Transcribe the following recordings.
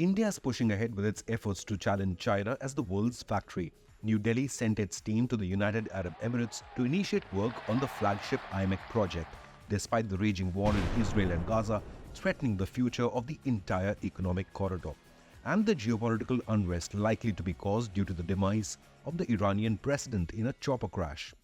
India is pushing ahead with its efforts to challenge China as the world's factory. New Delhi sent its team to the United Arab Emirates to initiate work on the flagship IMEC project, despite the raging war in Israel and Gaza threatening the future of the entire economic corridor, and the geopolitical unrest likely to be caused due to the demise of the Iranian president in a chopper crash.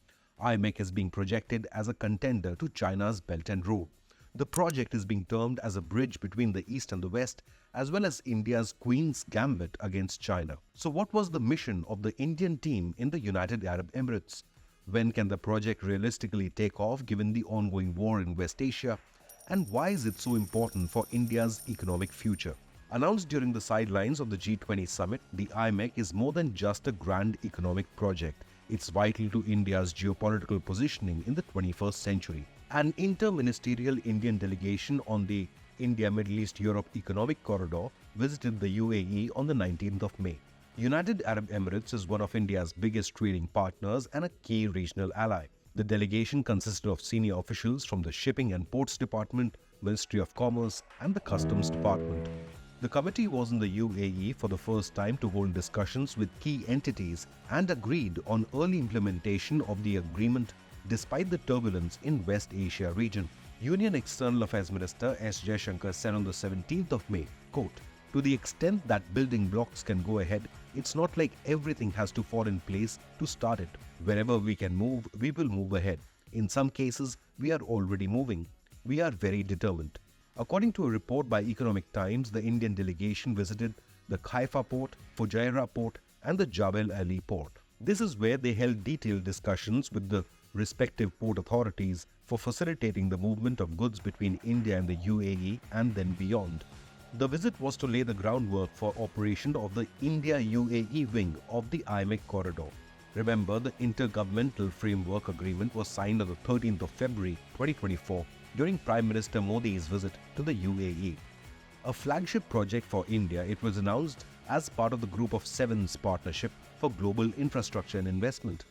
IMEC is being projected as a contender to China's Belt and Road. The project is being termed as a bridge between the East and the West, as well as India's Queen's Gambit against China. So what was the mission of the Indian team in the United Arab Emirates? When can the project realistically take off given the ongoing war in West Asia? And why is it so important for India's economic future? Announced during the sidelines of the G20 summit, the IMEC is more than just a grand economic project. It's vital to India's geopolitical positioning in the 21st century. An inter-ministerial Indian delegation on the India-Middle East-Europe Economic Corridor visited the UAE on the 19th of May. United Arab Emirates is one of India's biggest trading partners and a key regional ally. The delegation consisted of senior officials from the Shipping and Ports Department, Ministry of Commerce, and the Customs Department. The committee was in the UAE for the first time to hold discussions with key entities and agreed on early implementation of the agreement despite the turbulence in West Asia region. Union External Affairs Minister S. Jaishankar said on the 17th of May, quote, "To the extent that building blocks can go ahead, it's not like everything has to fall in place to start it. Wherever we can move, we will move ahead. In some cases, we are already moving. We are very determined." According to a report by Economic Times, the Indian delegation visited the Haifa port, Fujairah port, and the Jebel Ali port. This is where they held detailed discussions with the respective port authorities for facilitating the movement of goods between India and the UAE and then beyond. The visit was to lay the groundwork for operation of the India-UAE wing of the IMEC corridor. Remember, the Intergovernmental Framework Agreement was signed on the 13th of February 2024 during Prime Minister Modi's visit to the UAE. A flagship project for India, it was announced as part of the Group of Seven's Partnership for Global Infrastructure and Investment.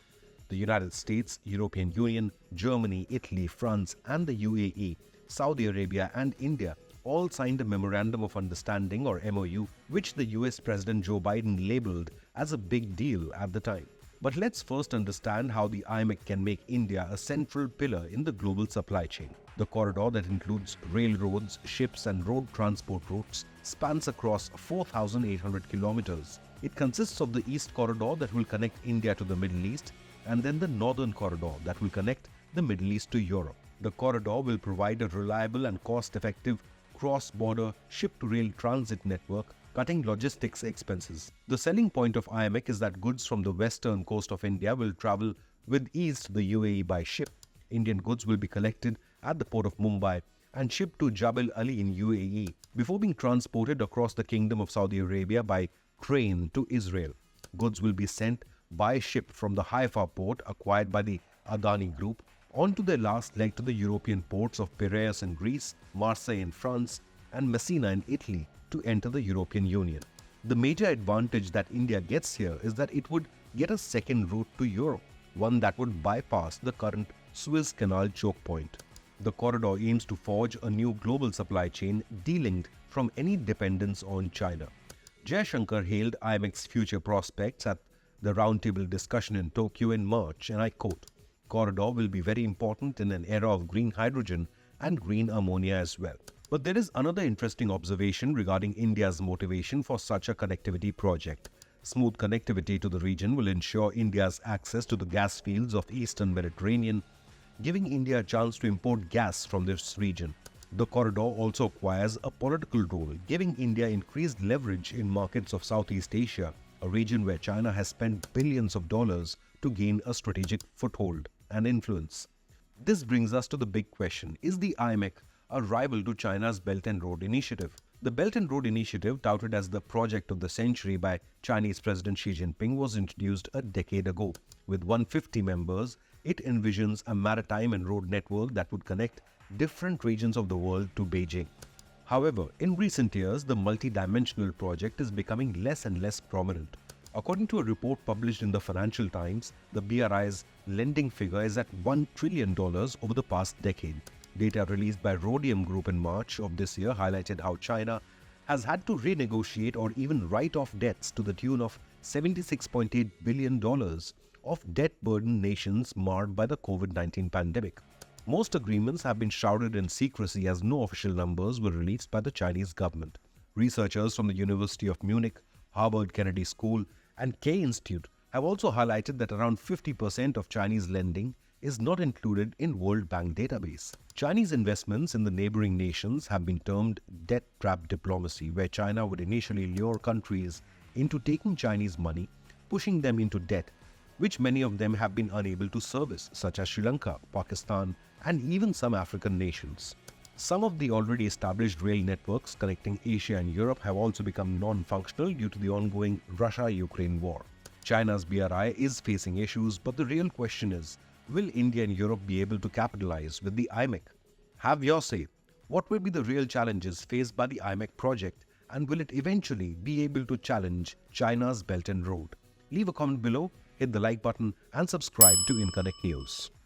The United States, European Union, Germany, Italy, France, and the UAE, Saudi Arabia, and India all signed a Memorandum of Understanding or MOU, which the US President Joe Biden labeled as a big deal at the time. But let's first understand how the IMEC can make India a central pillar in the global supply chain. The corridor that includes railroads, ships, and road transport routes spans across 4,800 kilometers. It consists of the East Corridor that will connect India to the Middle East, and then the Northern Corridor that will connect the Middle East to Europe. The corridor will provide a reliable and cost-effective cross-border ship-to-rail transit network, cutting logistics expenses. The selling point of IMEC is that goods from the western coast of India will travel with ease to the UAE by ship. Indian goods will be collected at the port of Mumbai and shipped to Jebel Ali in UAE before being transported across the Kingdom of Saudi Arabia by train to Israel. Goods will be sent by ship from the Haifa port acquired by the Adani Group onto their last leg to the European ports of Piraeus in Greece, Marseille in France, and Messina in Italy to enter the European Union. The major advantage that India gets here is that it would get a second route to Europe, one that would bypass the current Suez Canal choke point. The corridor aims to forge a new global supply chain de-linked from any dependence on China. Jaishankar hailed IMEC's future prospects at the roundtable discussion in Tokyo in March, and I quote, "Corridor will be very important in an era of green hydrogen and green ammonia as well." But there is another interesting observation regarding India's motivation for such a connectivity project. Smooth connectivity to the region will ensure India's access to the gas fields of the Eastern Mediterranean, giving India a chance to import gas from this region. The corridor also acquires a political role, giving India increased leverage in markets of Southeast Asia, a region where China has spent billions of dollars to gain a strategic foothold and influence. This brings us to the big question: is the IMEC a rival to China's Belt and Road Initiative? The Belt and Road Initiative, touted as the project of the century by Chinese President Xi Jinping, was introduced a decade ago. With 150 members, it envisions a maritime and road network that would connect different regions of the world to Beijing. However, in recent years, the multi-dimensional project is becoming less and less prominent. According to a report published in the Financial Times, the BRI's lending figure is at $1 trillion over the past decade. Data released by Rhodium Group in March of this year highlighted how China has had to renegotiate or even write off debts to the tune of $76.8 billion of debt-burdened nations marred by the COVID-19 pandemic. Most agreements have been shrouded in secrecy as no official numbers were released by the Chinese government. Researchers from the University of Munich, Harvard Kennedy School, and K Institute have also highlighted that around 50% of Chinese lending is not included in World Bank database. Chinese investments in the neighboring nations have been termed debt trap diplomacy, where China would initially lure countries into taking Chinese money, pushing them into debt, which many of them have been unable to service, such as Sri Lanka, Pakistan, and even some African nations. Some of the already established rail networks connecting Asia and Europe have also become non-functional due to the ongoing Russia-Ukraine war. China's BRI is facing issues, but the real question is, will India and Europe be able to capitalize with the IMEC? Have your say. What will be the real challenges faced by the IMEC project, and will it eventually be able to challenge China's Belt and Road? Leave a comment below, hit the like button, and subscribe to Inconnect News.